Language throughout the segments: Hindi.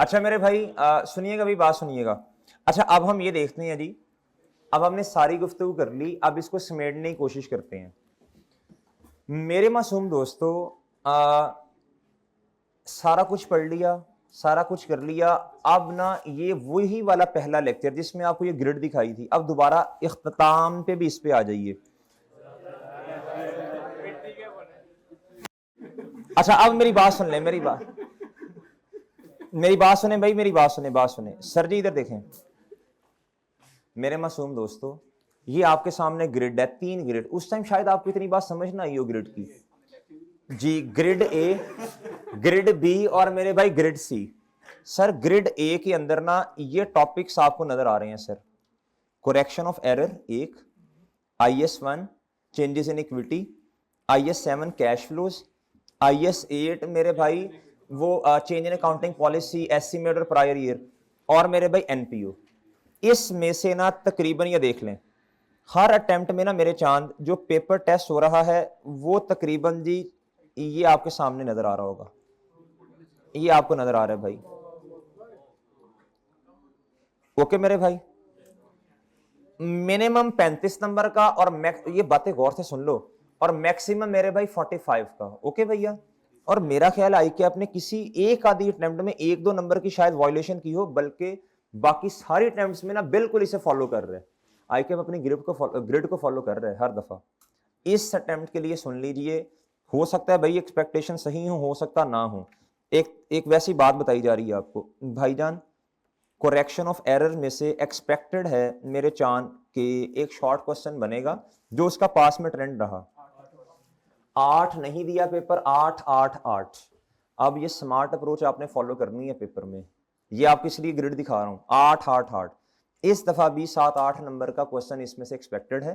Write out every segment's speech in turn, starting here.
अच्छा मेरे भाई सुनिएगा भाई, बात सुनिएगा। अच्छा अब हम ये देखते हैं जी, अब हमने सारी गुफ्तगू कर ली, अब इसको समेटने की कोशिश करते हैं। मेरे मासूम दोस्तों, सारा कुछ पढ़ लिया, सारा कुछ कर लिया। अब ना ये वही वाला पहला लेक्चर जिसमें आपको ये ग्रिड दिखाई थी, अब दोबारा इख्तिताम पे भी इस पे आ जाइए। अच्छा अब मेरी बात सुन ले, मेरी बात सुने भाई, मेरी बात सुने सर जी, इधर देखें मेरे मासूम दोस्तों, ये आपके सामने ग्रिड है, 3 ग्रिड। उस टाइम शायद आपको इतनी बात समझ ना आई हो ग्रिड की जी। ग्रिड ए, ग्रिड बी और मेरे भाई ग्रिड सी। सर ग्रिड ए के अंदर ना ये टॉपिक्स आपको नजर आ रहे हैं सर। करेक्शन ऑफ एरर एक, IS1 changes in equity, IS7 cash flows, IS8 मेरे भाई वो change in accounting policy, estimate और प्रायर ईयर, और मेरे भाई NPO। इसमें से ना तकरीबन ये देख लें, हर अटेम्प्ट में ना मेरे चांद जो पेपर टेस्ट हो रहा है वो तकरीबन जी ये आपके सामने नजर आ रहा होगा, ये आपको नजर आ रहा है भाई। ओके मेरे भाई, मिनिमम 35 नंबर का और ये बातें गौर से सुन लो, और मैक्सिमम मेरे भाई 45 का। ओके भैया, और मेरा ख्याल आई कि आपने किसी एक आधी अटेम्प्ट में 1-2 नंबर की शायद वायलेशन की हो, बल्कि बाकी सारी अटेम्प्ट्स में ना बिल्कुल इसे फॉलो कर रहे हैं। आई के अपनी ग्रिड को फॉलो कर रहे हैं हर दफा। इस अटेम्प्ट के लिए सुन लीजिए, हो सकता है भाई एक्सपेक्टेशन सही हो सकता ना हो। एक वैसी बात बताई जा रही है आपको भाईजान, करेक्शन ऑफ एरर में से एक्सपेक्टेड है मेरे चांद के एक शॉर्ट क्वेश्चन बनेगा जो उसका पास में ट्रेंड रहा। 8 नहीं दिया पेपर, 8 8 8। अब ये स्मार्ट अप्रोच आपने फॉलो करनी है पेपर में, ये आपको इसलिए ग्रिड दिखा रहा हूं, 8 8 8। इस दफा भी 7-8 नंबर का क्वेश्चन इसमें से एक्सपेक्टेड है।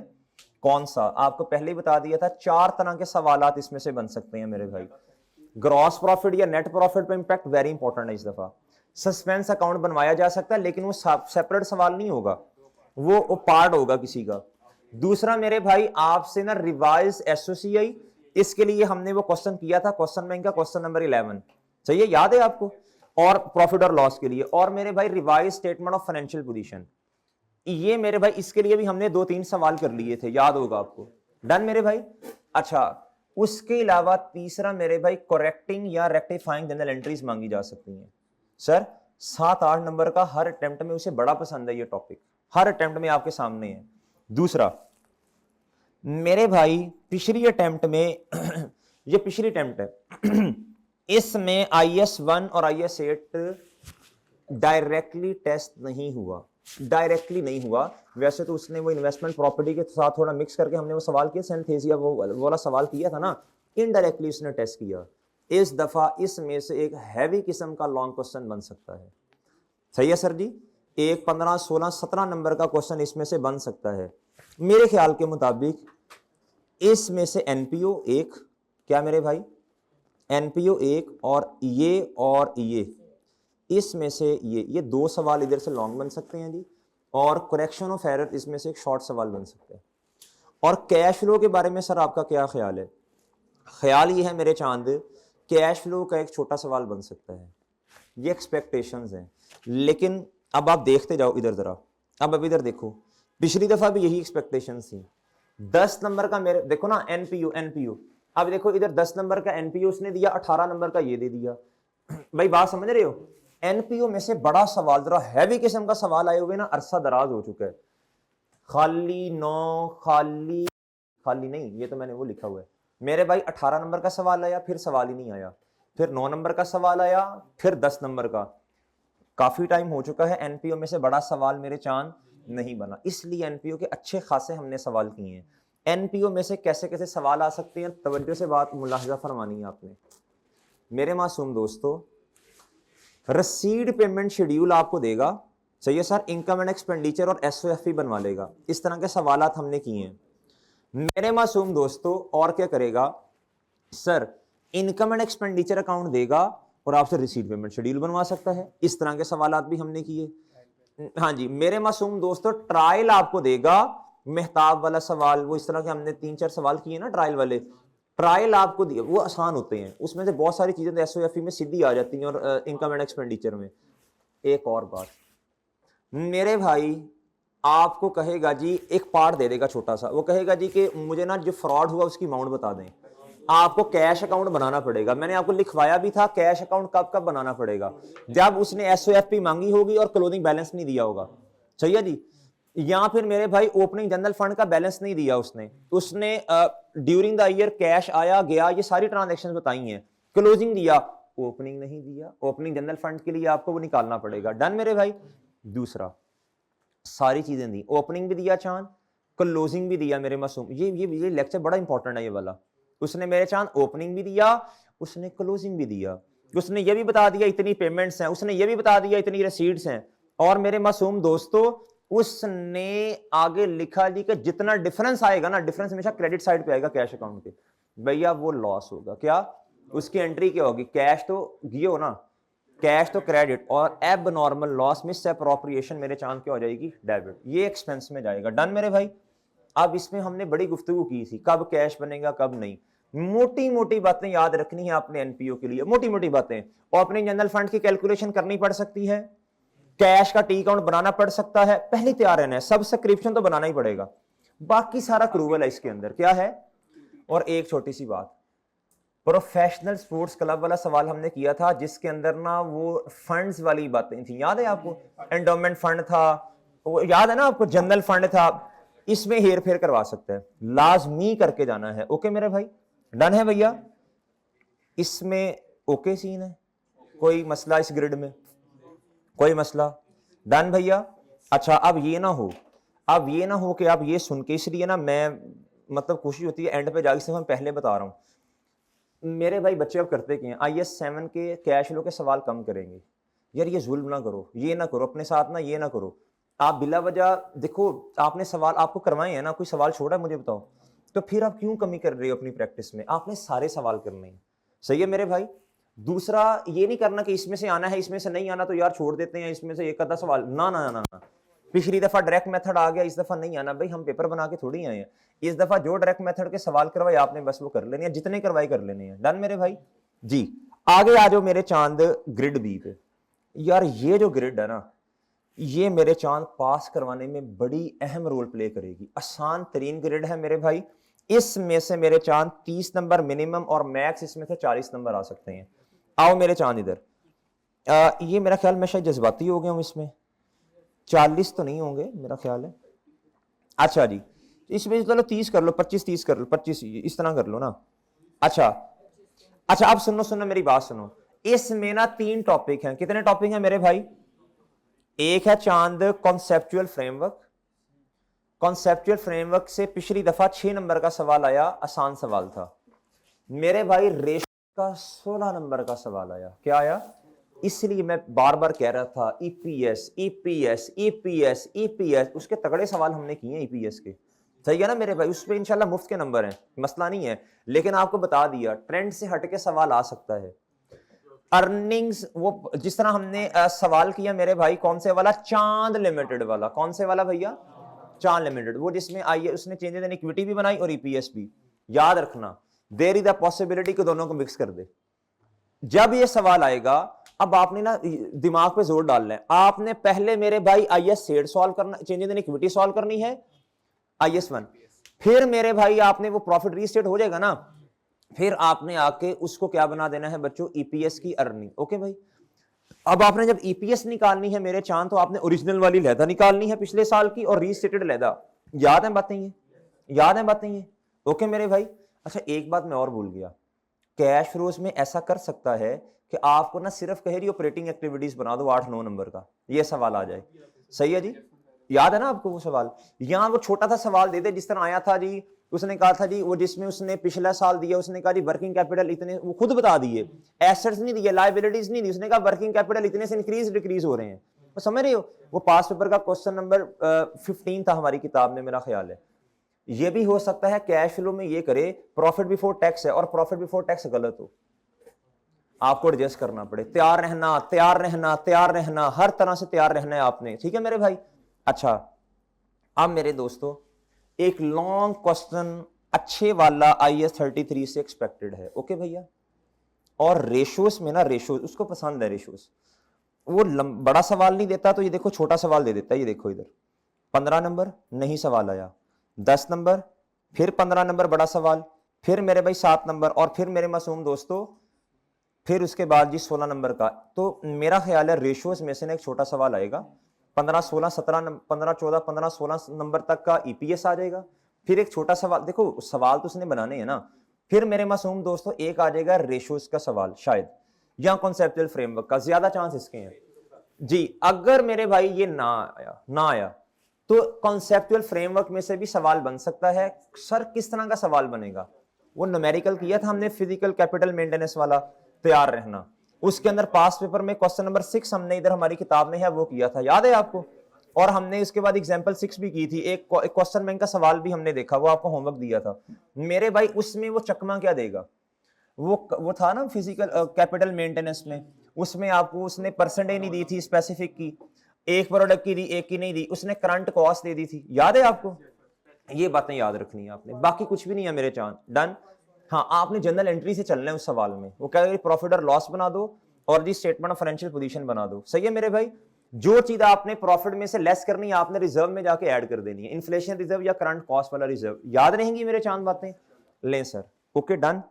कौन सा आपको पहले ही बता दिया था, 4 तरह के सवालात इसमें से बन सकते हैं मेरे भाई। ग्रॉस प्रॉफिट या नेट प्रॉफिट पे इंपैक्ट वेरी इंपॉर्टेंट है इस दफा। सस्पेंस अकाउंट बनवाया जा सकता है लेकिन वो सेपरेट सवाल नहीं होगा, वो पार्ट होगा किसी का। दूसरा मेरे भाई आपसे ना रिवाइज SOCI, इसके लिए हमने वो क्वेश्चन किया था क्वेश्चन बैंक का क्वेश्चन नंबर 11, सही है, याद है आपको, और प्रॉफिट और लॉस के लिए। और मेरे भाई revise statement of financial position, ये मेरे भाई इसके लिए भी हमने 2-3 सवाल कर लिए थे, याद होगा आपको। डन मेरे भाई। अच्छा उसके अलावा तीसरा मेरे भाई करेक्टिंग या रेक्टिफाइंग जनरल एंट्रीज मांगी जा सकती हैं सर। 7-8 नंबर का हर अटेम्प्ट में उसे बड़ा पसंद है ये टॉपिक, हर अटेम्प्ट में आपके सामने है। दूसरा मेरे भाई पिछली अटेम्प्ट में ये पिछली अटेम्प्ट है इसमें IS1 और IS8 डायरेक्टली टेस्ट नहीं हुआ, डायरेक्टली नहीं हुआ। वैसे तो उसने वो इन्वेस्टमेंट प्रॉपर्टी के साथ थोड़ा मिक्स करके हमने वो सवाल किया, सिंथेसिया वो वाला सवाल किया था ना, इनडायरेक्टली उसने टेस्ट किया। इस दफा इसमें से एक हैवी किस्म का लॉन्ग क्वेश्चन बन सकता है, सही है सर जी। एक 15 16 17 नंबर का क्वेश्चन इसमें से बन सकता है मेरे ख्याल के मुताबिक। इसमें से NPO एक, क्या मेरे भाई, NPO एक, और ये इसमें से ये 2 सवाल इधर से लॉन्ग बन सकते हैं जी, और करेक्शन ऑफ एरर इसमें से एक शॉर्ट सवाल बन सकता है। और कैश फ्लो के बारे में सर आपका क्या ख्याल है? ख्याल ये है मेरे चांद, कैश फ्लो का एक छोटा सवाल बन सकता है, ये एक्सपेक्टेशंस हैं। लेकिन अब आप देखते जाओ इधर जरा, अब इधर देखो, पिछली दफा भी यही एक्सपेक्टेशंस थी। 10 नंबर का मेरे देखो ना NPO, अब देखो इधर 10 नंबर का NPO उसने दिया, 18 नंबर का ये दे दिया। भाई बात समझ रहे हो? NPO में से बड़ा सवाल, जरा हैवी किस्म का सवाल आए हुए ना अरसा दराज हो चुका है। खाली नहीं, ये तो मैंने वो लिखा हुआ है मेरे भाई। 18 नंबर का सवाल आया, फिर सवाल ही नहीं आया, फिर 9 नंबर का सवाल आया, फिर 10 नंबर का। काफी टाइम हो चुका है, NPO में से बड़ा सवाल मेरे चांद नहीं बना, इसलिए NPO के अच्छे खासे हमने सवाल किए हैं। NPO में से कैसे कैसे सवाल आ सकते हैं, तवज्जो से बात मुलाहजा फरमानी है आपने मेरे मासूम दोस्तों। रसीड पेमेंट शेड्यूल आपको देगा, सही है सर, इनकम एंड एक्सपेंडिचर और SOFE बनवा लेगा। इस तरह के सवालात हमने किए हैं मेरे मासूम दोस्तों। और क्या करेगा sir, income and expenditure account देगा और आपसे रिसीट पेमेंट शेड्यूल बनवा सकता है। इस तरह के सवालात भी हमने किए। हाँ जी मेरे मासूम दोस्तों, ट्रायल आपको देगा, मेहताब वाला सवाल, वो इस तरह के हमने 3-4 सवाल किए ना ट्रायल वाले, ट्रायल आपको दिया, वो आसान होते हैं, उसमें से बहुत सारी चीजें SOFE में सीधी आ जाती हैं और इनकम एंड एक्सपेंडिचर में। एक और बात, मेरे भाई आपको कहेगा जी, एक पार्ट दे देगा छोटा सा, वो कहेगा जी कि मुझे ना जो फ्रॉड हुआ उसकी अमाउंट बता दें। आपको कैश अकाउंट बनाना पड़ेगा, मैंने आपको लिखवाया भी था कैश अकाउंट कब कब बनाना पड़ेगा, जब उसने एसओएफपी मांगी होगी और क्लोजिंग बैलेंस नहीं दिया होगा। सही है जी। या फिर मेरे भाई ओपनिंग जनरल फंड का बैलेंस नहीं दिया उसने ड्यूरिंग द ईयर कैश आया गया, ये सारी ट्रांजेक्शन बताई हैं, क्लोजिंग दिया, ओपनिंग नहीं दिया, ओपनिंग जनरल फंड के लिए आपको वो निकालना पड़ेगा। डन मेरे भाई। दूसरा, सारी चीजें दी, ओपनिंग भी दिया चांद, क्लोजिंग भी दिया मेरे मासूम। ये लेक्चर बड़ा इंपॉर्टेंट है ये वाला। उसने मेरे चांद ओपनिंग भी दिया, उसने क्लोजिंग भी दिया, उसने ये भी बता दिया इतनी पेमेंट्स हैं, उसने ये भी बता दिया इतनी रिसीट्स हैं। और मेरे मासूम दोस्तों, उसने आगे लिखा जी कि जितना डिफरेंस आएगा ना, डिफरेंस हमेशा क्रेडिट साइड पे आएगा कैश अकाउंट के, भैया वो लॉस होगा। क्या उसकी एंट्री क्या होगी? कैश तो गियो ना, कैश तो क्रेडिट, और एब नॉर्मल लॉस मिस अप्रोप्रिएशन मेरे चांद क्या हो जाएगी? डेबिट। ये एक्सपेंस में जाएगा। डन मेरे भाई। अब इसमें हमने बड़ी गुफ्तगू की थी, कब कैश बनेगा कब नहीं। मोटी मोटी बातें याद रखनी है आपने एनपीओ के लिए, मोटी मोटी बातें। ओपनिंग जनरल फंड की कैलकुलेशन करनी पड़ सकती है, कैश का टी अकाउंट बनाना पड़ सकता है, पहले तैयार रहना है, सब्सक्रिप्शन तो बनाना ही पड़ेगा, बाकी सारा क्रूवल है इसके अंदर। क्या है? और एक छोटी सी बात, प्रोफेशनल स्पोर्ट्स क्लब वाला सवाल हमने किया था, जिसके अंदर ना वो फंड्स वाली बातें थी, याद है आपको? एंडोमेंट फंड था, वो याद है ना आपको? जनरल फंड था। इसमें हेर फेर करवा सकते हैं, लाजमी करके जाना है। ओके मेरे भाई, डन है भैया? इसमें ओके सीन है? कोई मसला इस ग्रिड में? कोई मसला? डन भैया। अच्छा, अब ये ना हो कि आप ये सुन के, इसलिए ना मैं मतलब कोशिश होती है एंड पे जाके, सिर्फ मैं पहले बता रहा हूं मेरे भाई, बच्चे अब करते क्या हैं, IAS 7 के कैश फ्लो के सवाल कम करेंगे। यार ये जुल्म ना करो, ये ना करो अपने साथ ना, ये ना करो। आप बिला वजह देखो, आपने सवाल आपको करवाए हैं ना, कोई सवाल छोड़ा है मुझे बताओ, तो फिर आप क्यों कमी कर रहे हो अपनी प्रैक्टिस में? आपने सारे सवाल करने हैं। सही है मेरे भाई। दूसरा, ये नहीं करना कि इसमें से आना है, इसमें से नहीं आना तो यार छोड़ देते हैं, इसमें से एक आधा सवाल, ना ना ना ना। पिछली दफा डायरेक्ट मेथड आ गया, इस दफा नहीं आना भाई, हम पेपर बना के थोड़ी आए हैं। इस दफा जो डायरेक्ट मेथड के सवाल करवाए आपने, बस वो कर लेने हैं, जितने करवाए कर लेने हैं। डन मेरे भाई जी। आगे आ जाओ मेरे चांद ग्रिड बी पे। यार ये जो ग्रिड है ना, ये मेरे चांद पास करवाने में बड़ी अहम रोल प्ले करेगी। आसान तरीन ग्रिड है मेरे भाई, इसमें से मेरे चांद 30 नंबर मिनिमम और मैक्स इसमें से 40 नंबर आ सकते हैं। आओ मेरे चांद इधर। ये मेरा ख्याल, मैं शायद जज्बाती हो गया हूं इसमें, 40 तो नहीं होंगे मेरा ख्याल है। अच्छा जी, इसमें चलो 30 कर लो, 25-30 कर लो, 25 इस तरह कर लो ना। अच्छा अच्छा, अब सुनो मेरी बात सुनो। इसमें ना 3 टॉपिक हैं। कितने टॉपिक हैं मेरे भाई? एक है चांद कॉन्सेप्चुअल फ्रेमवर्क। कॉन्सेप्चुअल फ्रेमवर्क से पिछली दफा 6 नंबर का सवाल आया, आसान सवाल था मेरे भाई। रेशो का 16 नंबर का सवाल आया। क्या आया? इसलिए मैं बार बार कह रहा था ईपीएस ईपीएस ईपीएस ईपीएस, उसके तगड़े सवाल हमने किए ईपीएस के। सही है ना मेरे भाई? उस पर इंशाल्लाह मुफ्त के नंबर हैं, मसला नहीं है। लेकिन आपको बता दिया ट्रेंड से हटके सवाल आ सकता है। अर्निंग्स, वो जिस तरह हमने सवाल किया मेरे भाई, कौन से वाला? चांद लिमिटेड वाला। कौन से वाला भैया? चांद लिमिटेड, वो जिसमें आई उसने चेंजेस इन इक्विटी भी बनाई और ईपीएस भी। याद रखना, देयर इज द पॉसिबिलिटी कि दोनों को मिक्स कर दे। जब ये सवाल आएगा, अब आपने ना दिमाग पे जोर डालना है। आपने पहले मेरे भाई IAS 7 सॉल्व करना, चेंजेस इन इक्विटी सॉल्व करनी है, IAS 1। फिर मेरे भाई आपने वो प्रॉफिट रीस्टेट हो जाएगा ना, फिर आपने आके उसको क्या बना देना है बच्चों? ईपीएस की अर्निंग। ओके भाई। अब आपने जब ईपीएस निकालनी है मेरे चांद, तो आपने ओरिजिनल वाली लैदा निकालनी है पिछले साल की, और रीस्टेटेड लैदा। याद है बातें ये? याद है बातें ये? ओके मेरे भाई। अच्छा, एक बात मैं और भूल गया, कैश फ्लोज में ऐसा कर सकता है कि आपको ना सिर्फ कहे रही ऑपरेटिंग एक्टिविटीज बना दो 8-9 नंबर का, ये सवाल आ जाए। सही है जी? याद है ना आपको वो सवाल? यहां वो छोटा सा सवाल दे दे, जिस तरह आया था जी, उसने कहा था जी, वो जिसमें उसने पिछला साल दिया, उसने कहा जी वर्किंग कैपिटल इतने, वो खुद बता दिए, एसेट्स नहीं दिए, लायबिलिटीज नहीं दी, उसने कहा वर्किंग कैपिटल इतने से इंक्रीज डिक्रीज हो रहे हैं। वो समझ रहे हो? वो पास पेपर का क्वेश्चन नंबर 15 था हमारी किताब में, मेरा ख्याल है। ये भी हो सकता है कैश फ्लो में ये करे, प्रॉफिट बिफोर टैक्स है और प्रॉफिट बिफोर टैक्स गलत हो, आपको एडजस्ट करना पड़े। तैयार रहना, तैयार रहना, तैयार रहना, हर तरह से तैयार रहना है आपने। ठीक है मेरे भाई? अच्छा, अब मेरे दोस्तों, एक लॉन्ग क्वेश्चन अच्छे वाला IAS 33 से एक्सपेक्टेड है। ओके भैया? और रेशोस में ना, रेशोस उसको पसंद है, रेशोस। वो बड़ा सवाल नहीं देता तो ये देखो छोटा सवाल दे देता है। ये देखो इधर 15 नंबर नहीं सवाल आया, 10 नंबर, फिर 15 नंबर बड़ा सवाल, फिर मेरे भाई 7 नंबर, और फिर मेरे मासूम दोस्तों फिर उसके बाद जी 16 नंबर का। तो मेरा ख्याल है रेशियोज में से ना एक छोटा सवाल आएगा, 15 16 17 15 14 15 16 नंबर तक का ईपीएस आ जाएगा। फिर एक छोटा सवाल, देखो सवाल तो उसने बनाने हैं ना। फिर मेरे मासूम दोस्तों एक आ जाएगा रेशियोज का सवाल शायद, या कॉन्सेप्चुअल फ्रेमवर्क का, ज्यादा चांस इसके हैं जी। अगर मेरे भाई ये ना आया तो कॉन्सेप्चुअल फ्रेमवर्क में से भी सवाल बन सकता है। सर किस तरह का सवाल बनेगा? वो न्यूमेरिकल किया था हमने, फिजिकल कैपिटल मेंटेनेंस वाला, तैयार रहना। उसके अंदर पास पेपर में क्वेश्चन नंबर 6 हमने इधर हमारी किताब में है वो किया था, याद है आपको? और हमने उसके बाद एग्जांपल 6 भी की थी, एक क्वेश्चन बैंक का सवाल भी हमने देखा, वो आपको होमवर्क दिया था मेरे भाई। उसमें वो चकमा क्या देगा, वो था ना फिजिकल कैपिटल मेंटेनेंस में, उसमें आपको उसने परसेंटेज नहीं दी थी स्पेसिफिक की, एक प्रोडक्ट की दी, एक की नहीं दी, उसने करंट कॉस्ट दे दी थी, याद है आपको? ये बातें याद रखनी है आपने, बाकी कुछ भी नहीं है मेरे चांद। डन। हाँ, आपने जनरल एंट्री से चलना है उस सवाल में। वो कह रहे प्रॉफिट और लॉस बना दो और जी स्टेटमेंट ऑफ फाइनेंशियल पोजीशन बना दो। सही है मेरे भाई? जो चीज आपने प्रॉफिट में से लेस करनी है आपने रिजर्व में जाके ऐड कर देनी है, इन्फ्लेशन रिजर्व या करंट कॉस्ट वाला रिजर्व। याद रहेंगी मेरे चांद बातें? लें सर, ओके डन।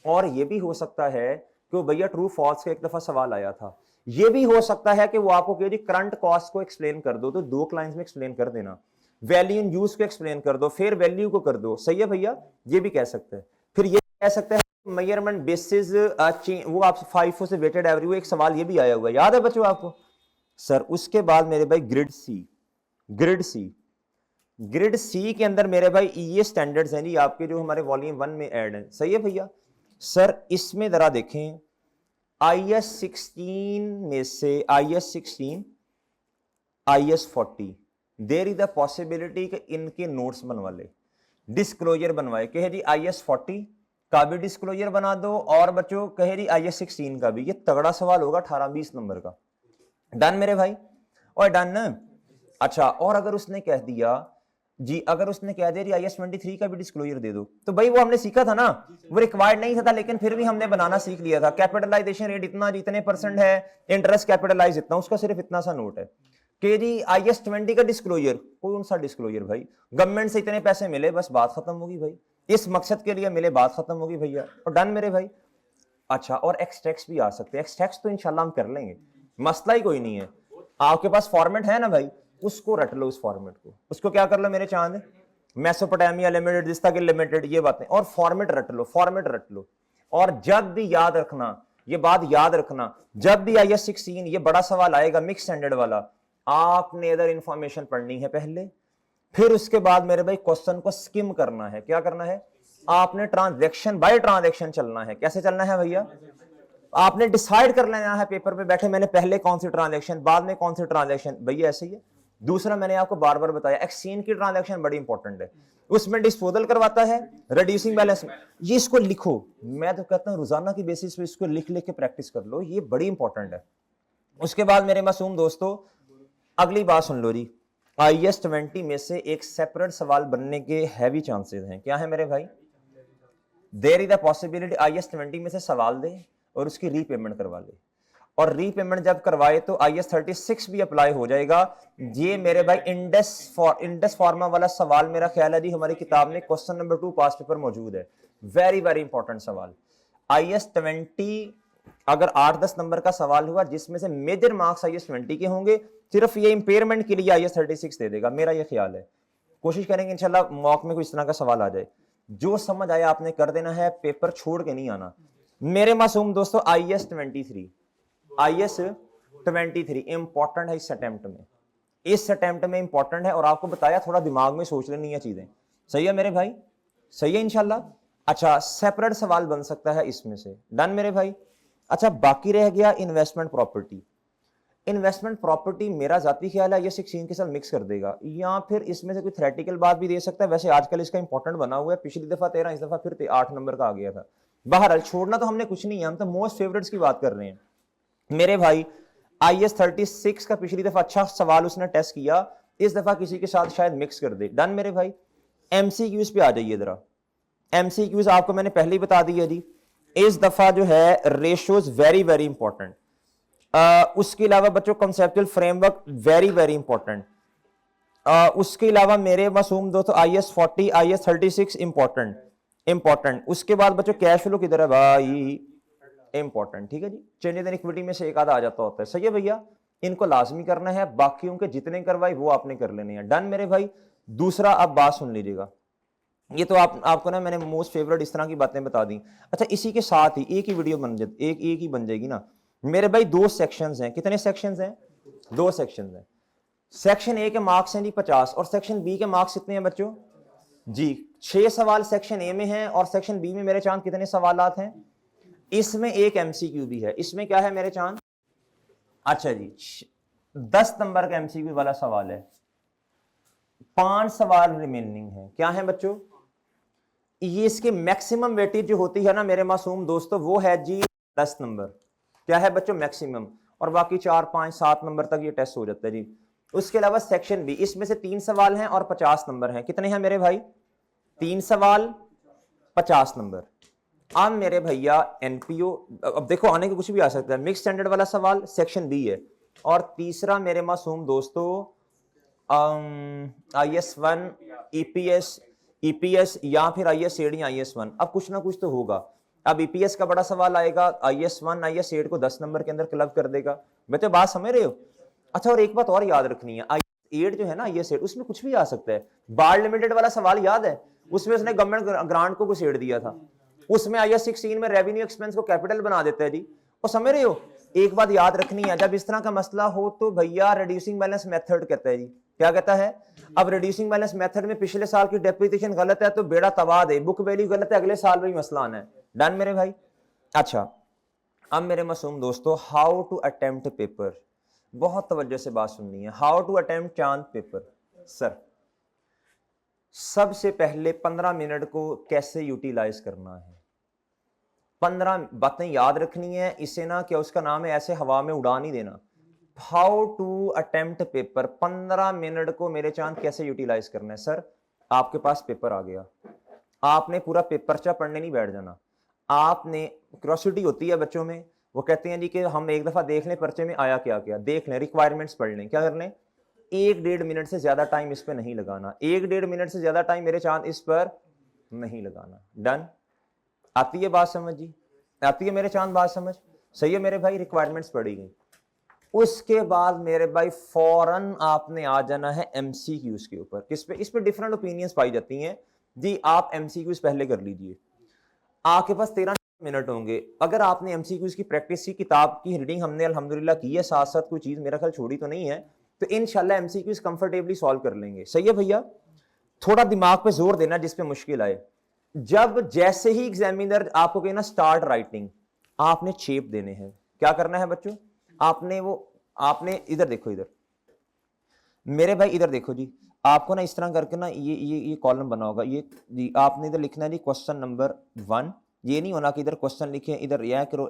और ये भी हो सकता है कि भैया ट्रू फॉल्स का एक दफा सवाल आया था, ये भी हो सकता है कि वो आपको कह दी करंट कॉस्ट को एक्सप्लेन कर दो, तो 2 लाइंस में एक्सप्लेन कर देना, वैल्यू इन यूज को एक्सप्लेन कर दो, फिर वैल्यू को कर दो। सही है भैया? ये भी कह सकते हैं। फिर ये कह सकते हैं मेजरमेंट बेसिस, वो आप 5 से वेटेड एवरेज, वो एक सवाल ये भी आया हुआ है, याद है बच्चों आपको? सर उसके बाद मेरे भाई ग्रिड सी के अंदर मेरे भाई ये स्टैंडर्ड्स हैं जी आपके, जो हमारे वॉल्यूम 1 में ऐड हैं। सही है भैया? सर इसमें जरा देखें, IS 16 में से IS 16 IS 40 there is the possibility कि इनके नोट्स बनवा ले, डिस्क्लोजर बनवाए। कहे जी IS 40 का भी डिस्क्लोजर बना दो, और बच्चों कहे जी IS 16 का भी। ये तगड़ा सवाल होगा 18-20 नंबर का। डन मेरे भाई? और डन। अच्छा, और अगर उसने कह दिया जी, अगर उसने कह दिया IS 23 का भी डिस्क्लोजर दे दो, तो भाई वो हमने सीखा था ना, वो रिक्वायर्ड नहीं था, लेकिन फिर भी हमने बनाना सीख लिया था। कैपिटलाइजेशन रेट इतना, जितने परसेंट है, इंटरेस्ट कैपिटलाइज इतना, उसका सिर्फ इतना सा नोट है कि जी IS 20 का डिस्क्लोजर, कौन सा डिस्क्लोजर भाई? गवर्नमेंट से इतने पैसे मिले, बस बात खत्म होगी भाई, इस मकसद के लिए मिले, बात खत्म होगी भैया। और डन मेरे भाई। अच्छा, और एक्सट्रैक्स भी आ सकते हैं, एक्सट्रैक्स तो इंशाल्लाह हम कर लेंगे, मसला ही कोई नहीं है। आपके पास फॉर्मेट है ना भाई, उसको रट लो, उस फॉर्मेट को, उसको क्या कर लो मेरे चांद, मेसोपोटामिया लिमिटेड, जिस्ताकिल लिमिटेड, ये बातें, और फॉर्मेट रट लो। और जब भी याद रखना, ये बात याद रखना, जब भी IS 16 ये बड़ा सवाल आएगा मिक्स स्टैंडर्ड वाला, आपने इधर इंफॉर्मेशन पढ़नी है पहले, फिर उसके बाद मेरे भाई क्वेश्चन को स्किम करना है। क्या करना है? आपने ट्रांजैक्शन बाय ट्रांजैक्शन चलना है। कैसे चलना है भैया? आपने डिसाइड कर लेना है पेपर पे बैठे, मैंने पहले कौन सी ट्रांजैक्शन, बाद में कौन सी ट्रांजैक्शन, भैया ऐसे ही है। दूसरा, मैंने आपको बार बार बताया, एक्सचेंज की ट्रांजैक्शन बड़ी इंपॉर्टेंट है, उसमें डिस्पोजल करवाता है, रिड्यूसिंग बैलेंस। ये इसको लिखो, मैं तो कहता हूं रोजाना की बेसिस पे इसको लिख लिख के प्रैक्टिस कर लो, ये बड़ी इंपॉर्टेंट है। उसके बाद मेरे मासूम दोस्तों अगली बात सुन लो जी, IS 20 में से एक सेपरेट सवाल बनने के हैवी चांसेस हैं। क्या है मेरे भाई? There is the possibility IS 20 में से सवाल दे और उसकी रीपेमेंट करवा ले, और रीपेमेंट जब करवाए तो IS 36 भी अप्लाई हो जाएगा। ये मेरे भाई इंडस फार्मा वाला सवाल मेरा ख्याल है जी हमारी किताब में क्वेश्चन नंबर 2 पास पेपर मौजूद है, वेरी वेरी इंपॉर्टेंट सवाल। IS 20 अगर 8-10 नंबर का सवाल हुआ जिसमें से मेजर मार्क्स IS 20 के होंगे, सिर्फ ये इंपेयरमेंट के लिए IS 36 दे देगा, मेरा ये ख्याल है। कोशिश करेंगे इंशाल्लाह मॉक में कोई इस तरह का सवाल आ जाए। जो समझ आया आपने कर देना है, पेपर छोड़ के नहीं आना मेरे मासूम दोस्तों। IS 23 इंपॉर्टेंट है इस अटेम्प्ट में इंपॉर्टेंट है, और आपको बताया थोड़ा दिमाग में सोच लेनी है चीजें। सही है मेरे भाई? सही है इंशाल्लाह। अच्छा, सेपरेट सवाल बन सकता है इसमें से। डन मेरे भाई? अच्छा, बाकी रह गया इन्वेस्टमेंट प्रॉपर्टी मेरा जाती ख्याल है ये 16 के साथ मिक्स कर देगा, या फिर इसमें से कोई थ्योरेटिकल बात भी दे सकता है। वैसे आजकल इसका इंपॉर्टेंट बना हुआ है, पिछली दफा 13, इस दफा फिर 8 नंबर का आ गया था। बहरहाल छोड़ना तो हमने कुछ नहीं है, हम तो मोस्ट फेवरेट्स की बात कर रहे हैं मेरे भाई। IS 36 का पिछली दफा अच्छा सवाल उसने टेस्ट किया, इस दफा किसी के साथ शायद मिक्स कर दे। डन मेरे भाई? MCQs पे आ जाइए जरा। MCQs आपको मैंने पहले ही बता दिया जी। इस दफा जो है रेशियोज वेरी वेरी इंपॉर्टेंट। उसके अलावा बच्चों conceptual framework very very important. उसके अलावा मेरे मासूम दोस्तों IS 40 IS 36 इंपॉर्टेंट। उसके बाद बच्चों कैश फ्लो किधर है भाई, इंपॉर्टेंट। ठीक है जी, चेंजेस इन इक्विटी में से एक आधा आ जाता होता है, सही है भैया, इनको लाजमी करना है, बाकी उनके जितने करवाई वो आपने कर लेने हैं। डन मेरे भाई। दूसरा आप बात सुन लीजिएगा, ये तो आपको ना मैंने मोस्ट फेवरेट इस तरह की बातें बता दी। अच्छा, इसी के साथ ही एक ही वीडियो बन जाती, एक ही बन जाएगी ना मेरे भाई। 2 सेक्शंस हैं, कितने सेक्शंस हैं? 2 सेक्शंस हैं। सेक्शन ए के मार्क्स हैं जी 50 और सेक्शन बी के मार्क्स कितने हैं बच्चों जी? 6 सवाल सेक्शन ए में हैं और सेक्शन बी में मेरे चांद कितने सवालात हैं? इसमें एक एमसीक्यू भी है। इसमें क्या है मेरे चांद? अच्छा जी, 10 नंबर का एमसीक्यू वाला सवाल है, 5 सवाल रिमेनिंग है। क्या है बच्चों? ये इसके मैक्सिमम वेटेज जो होती है ना मेरे मासूम दोस्तों, वो है जी 10 नंबर। क्या है बच्चों? मैक्सिमम। और बाकी 4 5 7 नंबर तक ये टेस्ट हो जाता है जी। उसके अलावा सेक्शन बी, इसमें से 3 सवाल हैं और 50 नंबर हैं। कितने हैं मेरे भाई? 3 सवाल 50 नंबर। अब मेरे भैया एनपीओ, अब देखो आने के कुछ भी आ सकता है। मिक्स स्टैंडर्ड वाला सवाल सेक्शन बी है। और तीसरा मेरे मासूम दोस्तों IS1 ईपीएस या फिर IS8 या IS1, अब कुछ ना कुछ तो होगा। अब ईपीएस का बड़ा सवाल आएगा, IS1 IS8 को 10 नंबर के अंदर क्लब कर देगा। बच्चे बात समझ रहे हो? अच्छा, और एक बात और याद रखनी है, IS8 जो है ना, IS8 उसमें कुछ भी आ सकता है। बार लिमिटेड वाला सवाल याद है? उसमें उसने गवर्नमेंट ग्रांट को घुसेड़ दिया था। उसमें IS16 में रेवेन्यू एक्सपेंस को कैपिटल बना देता है जी। और समझ रहे हो? एक बात याद रखनी है, जब इस तरह का मसला हो तो भैया रिड्यूसिंग बैलेंस मेथड कहता है जी। क्या कहता है? अब रिड्यूसिंग बैलेंस मेथड में पिछले साल की डेप्रिसिएशन गलत है तो बेड़ा तबाह दे, बुक वैल्यू गलत है अगले साल भी मसला आना है। डन मेरे भाई। अच्छा, अब मेरे मासूम दोस्तों, हाउ टू अटेम्प्ट पेपर, बहुत तवज्जो से बात सुननी है। हाउ टू अटेम्प्ट चांद पेपर। सर, सबसे पहले 15 मिनट को कैसे यूटिलाइज करना है, 15 बातें याद रखनी है। इसे ना क्या उसका नाम है, ऐसे हवा में उड़ा नहीं देना। How to attempt paper, 15 minute को मेरे चांद कैसे यूटिलाइज करना है। सर, आपके पास पेपर आ गया, आपने पूरा पेपरचा पढ़ने नहीं बैठ जाना। आपने, क्यूरियोसिटी होती है बच्चों में, वो कहते हैं जी कि हम एक दफा देख लें पर्चे में आया क्या क्या, देख लें, रिक्वायरमेंट्स पढ़ लें। क्या कर लें? 1-1.5 मिनट से ज्यादा टाइम इस पर नहीं लगाना। 1-1.5 मिनट से ज्यादा टाइम मेरे चांद इस पर नहीं लगाना। डन? आती है बात समझ जी? आती है मेरे चांद बात समझ? सही है मेरे भाई, रिक्वायरमेंट्स पढ़ी गई। उसके बाद मेरे भाई फौरन आपने आ जाना है एमसीक्यूज के ऊपर। किस पे? इस पे डिफरेंट ओपिनियंस पाई जाती हैं जी। आप एमसीक्यूज पहले कर लीजिए। आपके पास 13 मिनट होंगे। अगर आपने एमसीक्यूज की प्रैक्टिस की, किताब की रीडिंग हमने अल्हम्दुलिल्लाह की है, साथ साथ कोई चीज मेरा ख्याल छोड़ी तो नहीं है, तो इंशाल्लाह एमसीक्यूज कंफर्टेबली सॉल्व कर लेंगे। सही है भैया? थोड़ा दिमाग पे जोर देना जिस पे मुश्किल आए। जब जैसे ही एग्जामिनर आपको कहे ना स्टार्ट राइटिंग, आपने शेप देने हैं। क्या करना है बच्चों? आपने इधर देखो, इधर मेरे भाई इधर देखो जी। आपको ना इस तरह करके ना ये कॉलम बना होगा, ये जी आपने इधर लिखना है जी क्वेश्चन नंबर 1। ये नहीं होना कि इधर क्वेश्चन लिखे इधर यह करो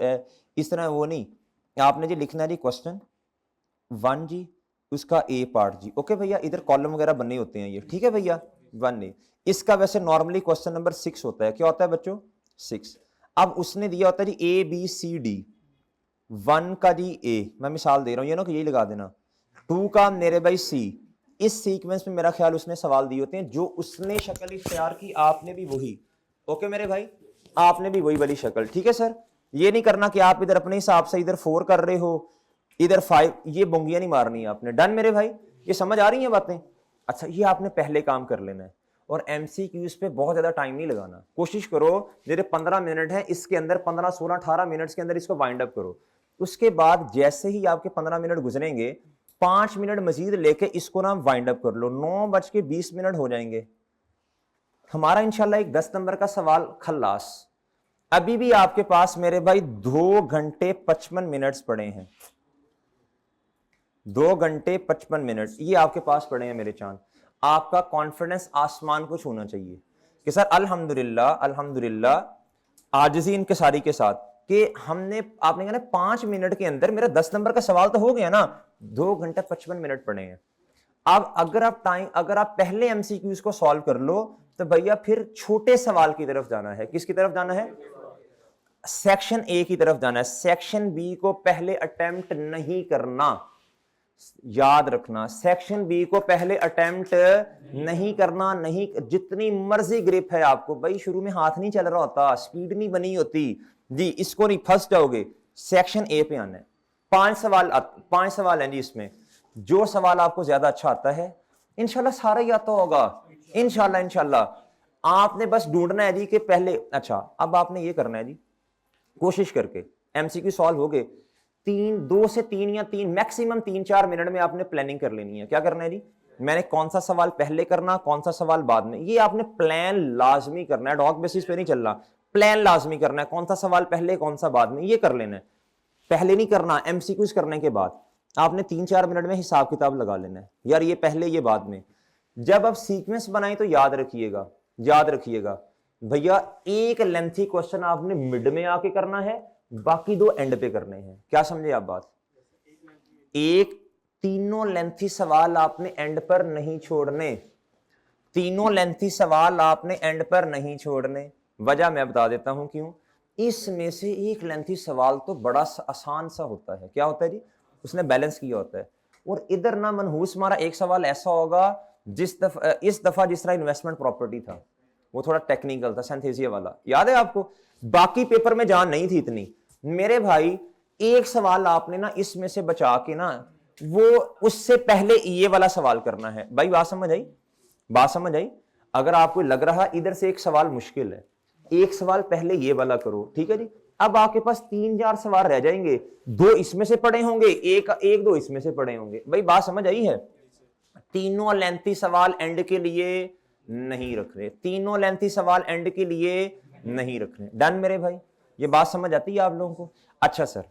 इस तरह, वो नहीं। आपने जी लिखना है जी क्वेश्चन 1 जी, उसका ए पार्ट जी। ओके भैया, इधर कॉलम वगैरह बने होते हैं ये, ठीक है भैया? 1 ए। इसका वैसे नॉर्मली क्वेश्चन नंबर 6 होता है। क्या होता है बच्चों? 6। अब उसने दिया होता है जी ABCD। 1 का जी ए, मैं मिसाल दे रहा हूं, ये ना कि यही लगा देना। 2 का मेरे भाई C। इस सीक्वेंस में मेरा ख्याल उसने सवाल दिए होते हैं। जो उसने शक्ल इख्तियार की, आपने भी वही। ओके मेरे भाई, आपने भी वही वाली शक्ल। ठीक है सर? ये नहीं करना कि आप इधर अपने हिसाब से इधर 4 कर रहे हो, इधर 5, ये बोंगियां नहीं मारनी है आपने। डन मेरे भाई? ये समझ आ रही है बातें? अच्छा, ये आपने पहले काम कर लेना है। और एमसीक्यूज पे बहुत ज्यादा टाइम नहीं लगाना। कोशिश करो, मेरे 15 मिनट है, इसके अंदर 15 16 18 मिनट्स के अंदर इसको वाइंड अप करो। उसके बाद जैसे ही आपके 15 मिनट गुजरेंगे, 5 मिनट मजीद लेके इसको ना वाइंड अप कर लो। 9:20 हो जाएंगे। हमारा इंशाल्लाह एक 10 नंबर का सवाल खल्लास। अभी भी आपके पास मेरे भाई 2 घंटे 55 मिनट्स पड़े हैं। 2 घंटे 55 मिनट ये आपके पास पड़े हैं मेरे चांद। आपका कॉन्फिडेंस आसमान को छूना चाहिए कि सर अल्हम्दुलिल्लाह अल्हम्दुलिल्लाह आजिज़ी इनकिसारी के साथ कि हमने, आपने कहा ना 5 मिनट के अंदर मेरा 10 नंबर का सवाल तो हो गया ना। 2 घंटे 55 मिनट पड़े हैं। अब अगर आप पहले एमसीक्यूज को सॉल्व कर लो तो भैया फिर छोटे सवाल की तरफ जाना है। किसकी तरफ जाना है? सेक्शन ए की तरफ जाना है, सेक्शन बी को पहले अटेम्प्ट नहीं करना, याद रखना। सेक्शन बी को पहले अटेम्प्ट नहीं करना, नहीं, जितनी मर्जी ग्रिप है आपको भाई, शुरू में हाथ नहीं चल रहा होता, स्पीड नहीं बनी होती जी, इसको नहीं, फंस जाओगे। सेक्शन ए पे आना है। 5 सवाल हैं जी इसमें, जो सवाल आपको ज्यादा अच्छा आता है इंशाल्लाह सारा ही आता होगा, इंशाल्लाह इंशाल्लाह। आपने बस ढूंढना है जी कि पहले, अच्छा अब आपने ये करना है जी, कोशिश करके एमसीक्यू सॉल्व हो गए, 2 से 3 या 3 मैक्सिमम 3-4 मिनट में आपने प्लानिंग कर लेनी है। क्या करना है जी, मैंने कौन सा सवाल पहले करना, कौन सा सवाल बाद में, ये आपने प्लान लाजमी करना है, डॉग बेसिस पे नहीं चलना, प्लान लाजमी करना है, कौन सा सवाल पहले कौन सा बाद में, ये कर लेना है। पहले नहीं करना, एमसीक्यूज करने के बाद आपने 3-4 मिनट में हिसाब किताब लगा लेना है, यार ये पहले ये बाद में। जब आप सीक्वेंस बनाए तो याद रखिएगा, याद रखिएगा भैया, एक लेंथी क्वेश्चन आपने मिड में आके करना है, बाकी 2 एंड पे करने हैं। क्या समझे आप बात, एक, तीनों लेंथी सवाल आपने एंड पर नहीं छोड़ने, तीनों लेंथी सवाल आपने एंड पर नहीं छोड़ने। वजह मैं बता देता हूं क्यों। इसमें से एक लेंथी सवाल तो बड़ा आसान सा होता है, क्या होता है जी, उसने बैलेंस किया होता है, और इधर ना मनहूस हमारा एक सवाल ऐसा होगा इस दफा जिस तरह इन्वेस्टमेंट प्रॉपर्टी था, वो थोड़ा टेक्निकल था, सिंथेसिया वाला, याद है आपको, बाकी पेपर में जान नहीं थी इतनी। मेरे भाई एक सवाल आपने ना इसमें से बचा के ना, वो उससे पहले ये वाला सवाल करना है। भाई बात समझ आई, बात समझ आई। अगर आपको लग रहा इधर से एक सवाल मुश्किल है, एक सवाल पहले ये वाला करो, ठीक है जी। अब आपके पास 3-4 सवाल रह जाएंगे, 2 इसमें से पड़े होंगे, एक 2 इसमें से पड़े होंगे। भाई बात समझ आई है। तीनों लेंथी सवाल एंड के लिए नहीं रख रहे, तीनों लेंथी सवाल एंड के लिए नहीं रख रहे। डन मेरे भाई, ये बात समझ आती है आप लोगों को। अच्छा सर,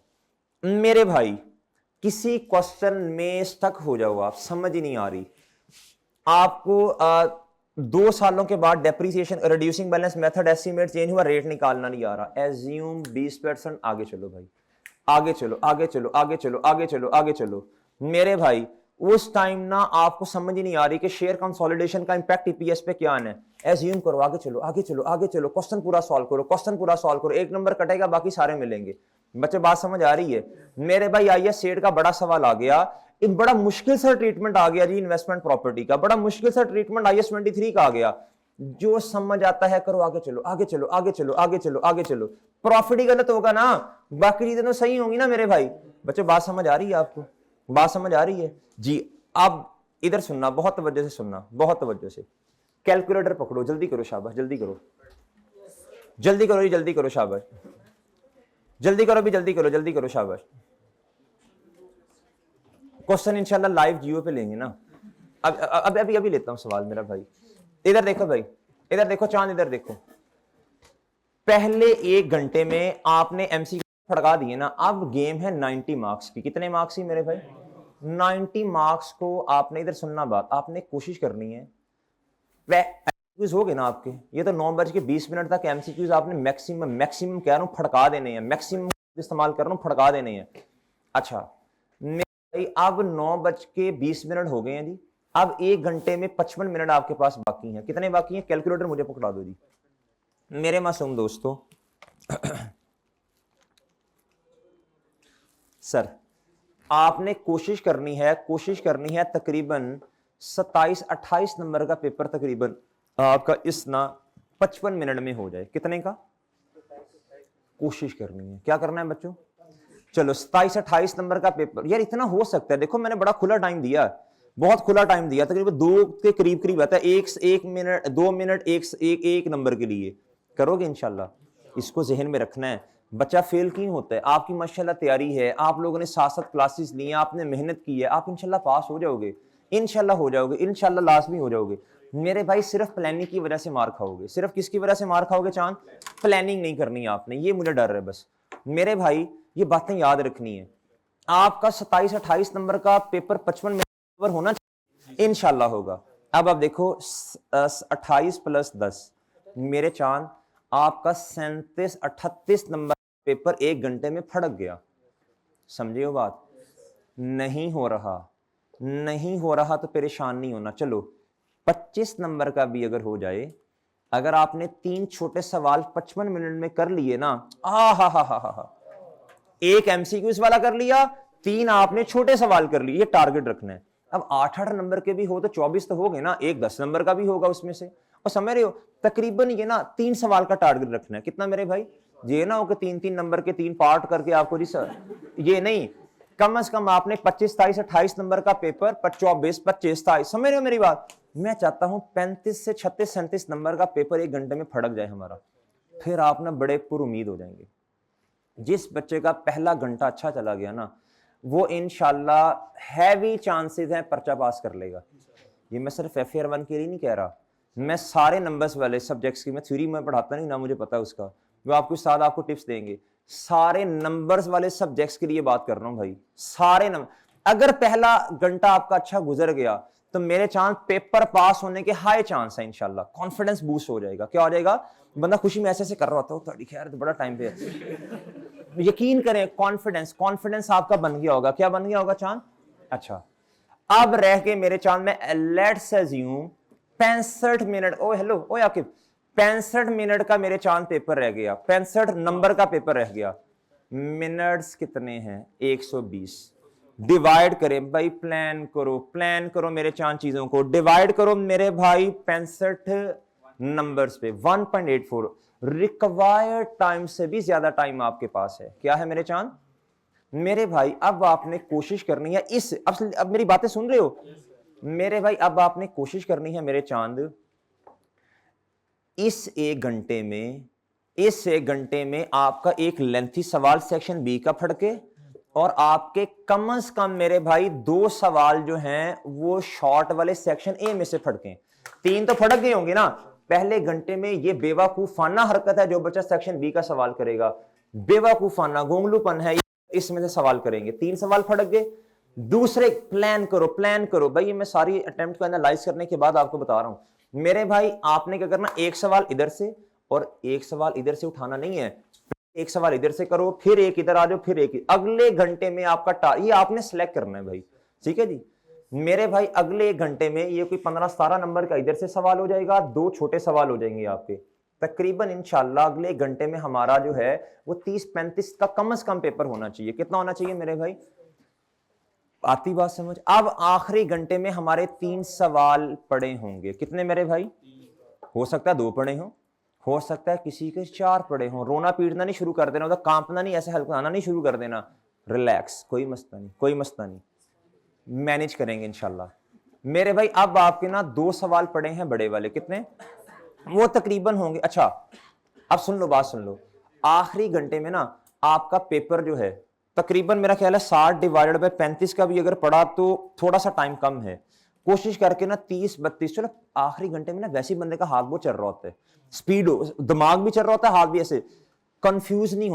मेरे भाई किसी क्वेश्चन में स्टक हो जाओ, आप समझ ही नहीं आ रही आपको, 2 सालों के बाद depreciation reducing balance method estimate change हुआ, रेट निकालना नहीं आ रहा, एज्यूम 20%, आगे चलो भाई, आगे चलो आगे चलो आगे चलो आगे चलो आगे चलो। मेरे भाई उस टाइम ना आपको समझ ही नहीं आ रही कि शेयर कंसोलिडेशन का इंपैक्ट ईपीएस पे क्या है, एज्यूम करो, आगे चलो आगे चलो आगे चलो, क्वेश्चन पूरा सॉल्व करो, क्वेश्चन पूरा सॉल्व करो, 1 नंबर कटेगा, बाकी सारे मिलेंगे। बच्चे बात समझ आ रही है। मेरे भाई आईएएस सेट का बड़ा सवाल आ गया, एक बड़ा मुश्किल सा ट्रीटमेंट आ गया जी, इन्वेस्टमेंट प्रॉपर्टी का बड़ा मुश्किल सा ट्रीटमेंट आईएएस 23 का आ गया। जो समझ आता है करो, आगे चलो आगे चलो आगे चलो आगे चलो आगे चलो। प्रॉफिट ही गलत होगा ना, बाकी चीजें तो सही होंगी ना मेरे भाई। बच्चे बात समझ आ रही है आपको, बात समझ आ रही है जी। अब इधर सुनना, बहुत तवज्जो से सुनना, बहुत तवज्जो से। कैलकुलेटर पकड़ो, जल्दी करो, शाबाश, जल्दी करो, जल्दी करो जी, जल्दी करो, शाबाश, जल्दी करो भी, जल्दी करो, जल्दी करो, शाबाश। क्वेश्चन इंशाल्लाह लाइव जियो पे लेंगे ना। अब अभी अभी लेता हूं सवाल मेरा भाई। इधर देखो भाई, इधर देखो चांद, इधर देखो। पहले 1 घंटे में आपने एमसीक्यू फड़का दिए ना, अब गेम है 90 मार्क्स की। कितने मार्क्स ही मेरे भाई, 90 मार्क्स को आपने, इधर सुनना बात, आपने कोशिश करनी है, एमसीक्यूज हो गए ना आपके, ये तो 9:20 तक एमसीक्यूज आपने मैक्सिमम मैक्सिमम कह रहा हूं फड़का देने हैं, मैक्सिमम इस्तेमाल कर रहा हूं, फड़का देने हैं। अच्छा भाई, अब 9:20 हो गए हैं जी, अब 1 घंटे में 55 मिनट आपके पास बाकी हैं। कितने बाकी हैं, कैलकुलेटर मुझे पकड़ा दो जी मेरे मासूम दोस्तों। सर आपने कोशिश करनी है तकरीबन 27-28 नंबर का पेपर तकरीबन आपका इस ना 55 मिनट में हो जाए। कितने का कोशिश करनी है, क्या करना है बच्चों, चलो 27-28 नंबर का पेपर, यार इतना हो सकता है। देखो मैंने बड़ा खुला टाइम दिया, बहुत खुला टाइम दिया, तकरीबन 2 के करीब करीब आता है, 1 मिनट 2 मिनट एक नंबर के लिए करोगे इंशाल्लाह। इसको जहन में रखना है। बच्चा फेल क्यों होता है, आपकी माशाल्लाह तैयारी है, आप लोगों ने 7 क्लासेस ली हैं, आपने मेहनत की है, आप इंशाल्लाह पास हो जाओगे, इंशाल्लाह हो जाओगे, इंशाल्लाह लाजमी हो जाओगे। मेरे भाई सिर्फ प्लानिंग की वजह से मार खाओगे, सिर्फ किसकी वजह से मार खाओगे चांद, प्लानिंग नहीं करनी आपने, ये मुझे डर है बस। मेरे भाई ये बातें याद रखनी है। आपका 27-28 नंबर का पेपर 55 मिनट होना चाहिए, इंशाल्लाह होगा। अब आप देखो 28 + 10 मेरे चांद, आपका 37-38 नंबर पेपर 1 घंटे में फड़क गया। समझे हो बात, नहीं हो रहा, नहीं हो रहा तो परेशान नहीं होना। चलो 25 नंबर का भी अगर हो जाए अगर आपने 3 छोटे सवाल 55 मिनट में कर लिए ना, हा, एक एमसीक्यूज वाला कर लिया, 3 आपने छोटे सवाल कर लिए, ये टारगेट रखना है। अब 8-8 नंबर के भी हो तो 24 तो हो गए ना, एक 10 नंबर का भी होगा उसमें से। और समझ रहे हो, तकरीबन ये ना 3 सवाल का टारगेट रखना है। कितना मेरे भाई? ये ना हो कि 3-3 नंबर के 3 पार्ट करके आपको जी सर, ये नहीं, कम से कम आपने 25, 27, 28 नंबर का पेपर 24, 25, 27, समझ रहे हो मेरी बात? मैं चाहता हूं 35 से 36, 37 नंबर का पेपर 1 घंटे में फड़क जाए हमारा, फिर आप ना बड़े पुरुमीद हो जाएंगे। जिस बच्चे का पहला घंटा अच्छा चला गया ना, वो इंशाल्लाह हैवी चांसेस हैं पर्चा पास कर लेगा। ये मैं सिर्फ FAR 1 के लिए नहीं कह रहा, मैं सारे नंबर्स वाले सब्जेक्ट्स की, मैं थ्योरी में पढ़ाता नहीं ना, मुझे पता है उसका, वो आपको साथ आपको टिप्स देंगे। सारे नंबर्स वाले सब्जेक्ट्स के लिए बात कर रहा हूं भाई, सारे नंबर। अगर पहला घंटा आपका अच्छा गुजर गया तो मेरे चांस पेपर पास होने के हाई चांस है इंशाल्लाह, कॉन्फिडेंस बूस्ट हो जाएगा। क्या हो जाएगा? बंदा खुशी में ऐसे कर रहा होता है, तो खैर तो बड़ा टाइम पे है। यकीन करें, कॉन्फिडेंस आपका बन गया होगा। क्या बन गया होगा चांद? अच्छा, अब रह के मेरे चांद में लेट्स अज्यूम 65 मिनट, ओ हेलो ओ आकिब, 65 मिनट का मेरे चांद पेपर रह गया, 65 नंबर का पेपर रह गया। मिनट्स कितने हैं? 120। डिवाइड करें भाई, प्लान करो मेरे चांद चीजों को, डिवाइड करो मेरे भाई 65 नंबर्स पे 1.84। रिक्वायर्ड टाइम से भी ज्यादा टाइम आपके पास है। क्या है मेरे चांद? मेरे भाई अब आपने कोशिश करनी है इस, अब मेरी बातें सुन रहे हो मेरे भाई? अब आपने कोशिश करनी है मेरे चांद, इस 1 घंटे में आपका एक लेंथी सवाल सेक्शन बी का फड़के, और आपके कम से कम मेरे भाई 2 सवाल जो हैं वो शॉर्ट वाले सेक्शन ए में से फड़के। 3 तो फड़क गए होंगे ना पहले घंटे में। ये बेवकूफाना हरकत है जो बच्चा सेक्शन बी का सवाल करेगा, बेवकूफाना गोंगलूपन है, इसमें से सवाल करेंगे। 3 सवाल फड़क गए। दूसरे, प्लान करो भाई, ये मैं सारी अटेम्प्ट को एनालाइज करने के बाद आपको बता रहा हूं मेरे भाई। आपने क्या करना, एक सवाल इधर से और एक सवाल इधर से उठाना नहीं है, एक सवाल इधर से करो, फिर एक इधर आ जाओ, फिर एक अगले घंटे में आपका ये आपने सेलेक्ट करना है भाई, ठीक है जी मेरे भाई। अगले 1 घंटे में ये कोई 15-17 नंबर का इधर से सवाल हो जाएगा, 2 छोटे सवाल हो जाएंगे आपके। तकरीबन इंशाल्लाह अगले 1 घंटे में हमारा जो है वो 30-35 का कम से कम पेपर होना चाहिए। कितना होना चाहिए मेरे भाई? आती बात समझ? अब आखिरी घंटे में हमारे 3 सवाल पड़े होंगे। कितने मेरे भाई? हो सकता है 2 पड़े हो सकता है किसी के 4 पड़े हों। रोना पीटना नहीं शुरू कर देना, कांपना नहीं, ऐसे हल्का आना नहीं शुरू कर देना। रिलैक्स, कोई मसला नहीं, मैनेज करेंगे इंशाल्लाह मेरे भाई। अब आपके ना 2 सवाल पड़े हैं बड़े वाले। कितने? वो तकरीबन होंगे। अच्छा, अब सुन लो, बात सुन लो। आखिरी घंटे में ना आपका पेपर जो है तकरीबन मेरा ख्याल है 60 डिवाइडेड बाय 35 का भी अगर पढ़ा तो थोड़ा सा टाइम कम है। कोशिश करके ना 30-32, चलो आखिरी घंटे में ना वैसे ही बंदे का हाथ वो चल रहा होता है, स्पीड हो, दिमाग भी चल रहा होता है, हाथ भी ऐसे। कंफ्यूज नहीं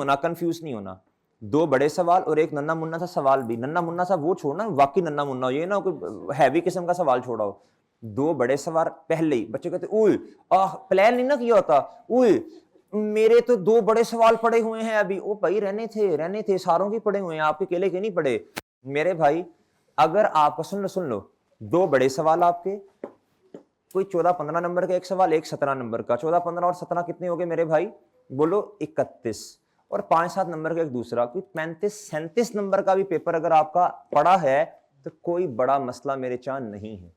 होना। 2 बड़े सवाल और एक नन्ना मुन्ना सा सवाल भी। नन्ना मुन्ना सा वो छोड़ना, वाकई नन्ना मुन्ना हो, ये ना कोई हैवी किस्म का सवाल छोड़ा हो। 2 बड़े सवाल पहले ही बच्चे कहते उई प्लान नहीं ना किया होता, उई मेरे तो 2 बड़े सवाल पड़े हुए हैं अभी। ओ भाई रहने थे, सारों के पड़े हुए हैं, आपके केले के नहीं पड़े मेरे भाई। अगर आपका सुन लो 2 बड़े सवाल आपके, कोई 14-15 नंबर का एक सवाल, एक 17 नंबर का। 14-15 और 17 कितने हो गए मेरे भाई? बोलो 31। और 5-7 नंबर का एक दूसरा, कोई 35-37 नंबर का भी पेपर अगर आपका पड़ा है तो कोई बड़ा मसला मेरे चांद नहीं है।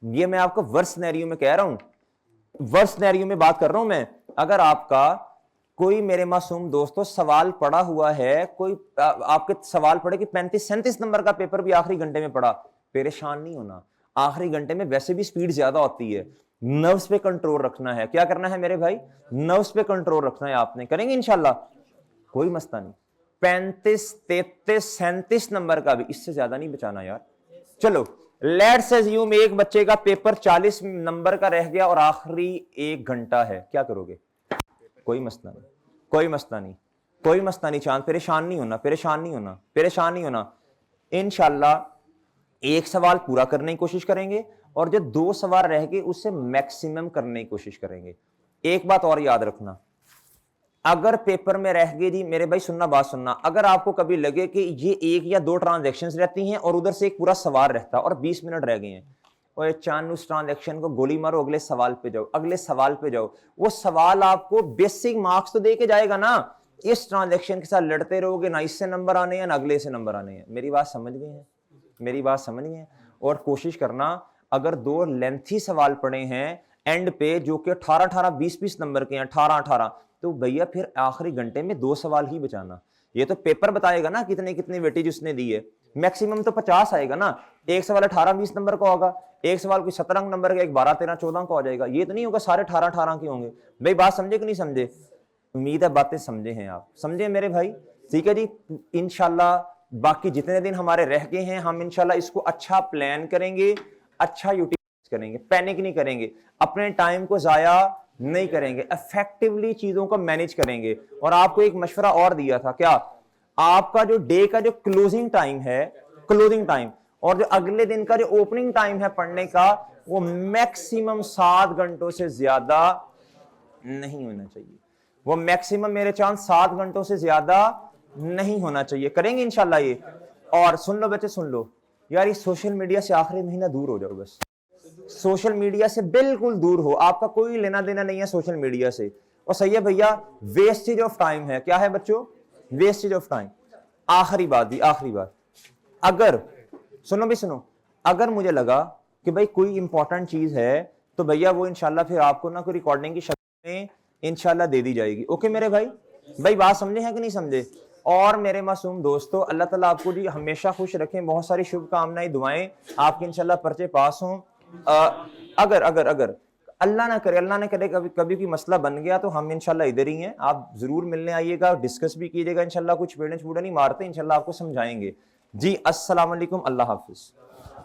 ये मैं आपको वर्स्ट सिनेरियो में कह रहा हूं, वर्स्ट सिनेरियो में बात कर रहा हूं मैं। अगर आपका कोई मेरे मासूम दोस्तों सवाल पड़ा हुआ है, कोई आपके सवाल पड़े कि 35-37 नंबर का पेपर भी आखिरी घंटे में पड़ा, परेशान नहीं होना। आखिरी घंटे में वैसे भी स्पीड ज्यादा होती है, नर्व्स पे कंट्रोल रखना है। क्या करना है मेरे भाई? नर्व्स पे कंट्रोल रखना है आपने, करेंगे इंशाल्लाह, कोई मसला नहीं। 35, 33, 37 नंबर का भी, इससे ज्यादा नहीं बचाना यार। चलो लेट्स अज्यूम एक बच्चे का पेपर 40 नंबर का रह गया और आखिरी 1 घंटा है, क्या करोगे? कोई मसला नहीं चांद, परेशान नहीं होना। इंशाल्लाह एक सवाल पूरा करने की कोशिश करेंगे और जो 2 सवाल रह गए उससे मैक्सिमम करने की कोशिश करेंगे। एक बात और याद रखना, अगर पेपर में रह गए जी मेरे भाई, बात सुनना, अगर आपको कभी लगे कि ये 1 या 2 ट्रांजैक्शंस रहती हैं और उधर से एक पूरा सवाल रहता और 20 मिनट रह गए हैं, और चांद उस ट्रांजैक्शन को गोली मारो, अगले सवाल पे जाओ, अगले सवाल पे जाओ। वो सवाल आपको बेसिक मार्क्स तो दे के जाएगा ना। इस ट्रांजैक्शन के साथ लड़ते रहोगे ना, इससे नंबर आने हैं ना अगले से नंबर आने हैं। मेरी बात समझ गए हैं? मेरी बात समझ गए हैं? और कोशिश करना, अगर 2 लेंथी सवाल पड़े हैं एंड पे जो कि 18-18 20-20 नंबर के हैं, 18-18, तो भैया फिर आखिरी घंटे में 2 सवाल ही बचाना। ये तो पेपर बताएगा ना कितने कितने वेटेज उसने दी है। मैक्सिमम तो 50 आएगा ना। एक सवाल 18-20 नंबर का होगा, एक सवाल कोई 17 नंबर का, एक 12-13-14 का हो जाएगा। ये तो नहीं होगा सारे 18-18 के होंगे। भाई बात समझे कि नहीं समझे? उम्मीद है बातें समझे हैं आप, समझे मेरे भाई? ठीक है जी। इंशाल्लाह बाकी जितने दिन हमारे रह गए हैं, हम इंशाल्लाह इसको अच्छा प्लान करेंगे, अच्छा यूटिलाइज करेंगे, पैनिक नहीं करेंगे, अपने टाइम को जाया नहीं करेंगे, इफेक्टिवली चीजों को मैनेज करेंगे। और आपको एक मशवरा और दिया था, क्या? आपका जो डे का जो क्लोजिंग टाइम है, क्लोजिंग टाइम, और जो अगले दिन का जो ओपनिंग टाइम है पढ़ने का, वो मैक्सिमम 7 घंटों से ज्यादा नहीं होना चाहिए। वो मैक्सिमम मेरे चांस 7 घंटों से ज्यादा नहीं होना चाहिए। करेंगे इंशाल्लाह ये। और सुन लो बच्चे, सुन लो यार, ये सोशल मीडिया से आखिरी महीना दूर हो जाओ बस। सोशल मीडिया से बिल्कुल दूर हो, आपका कोई लेना देना नहीं है सोशल मीडिया से। और सही है भैया, वेस्टेज ऑफ टाइम है। क्या है बच्चों? Wastage of time. आखिरी बात भी, आखिरी बात, अगर सुनो भी सुनो, अगर मुझे लगा कि भाई कोई इंपॉर्टेंट चीज है, तो भैया वो इंशाल्लाह फिर आपको ना कोई रिकॉर्डिंग की शक्ल में इंशाल्लाह दे दी जाएगी। ओके मेरे भाई? भाई बात समझे हैं कि नहीं समझे? और मेरे मासूम दोस्तों, अल्लाह ताला आपको जी हमेशा खुश रखें, बहुत सारी शुभकामनाएं, दुआएं आपके इंशाल्लाह पर्चे पास हों। अगर अगर अगर अल्लाह ना करे कभी कभी कोई मसला बन गया, तो हम इंशाल्लाह इधर ही हैं, आप जरूर मिलने आइएगा, डिस्कस भी कीजिएगा इंशाल्लाह। कुछ पेरेंट्स बूढ़े नहीं मारते, इंशाल्लाह आपको समझाएंगे जी। अस्सलाम वालेकुम, अल्लाह हाफिज।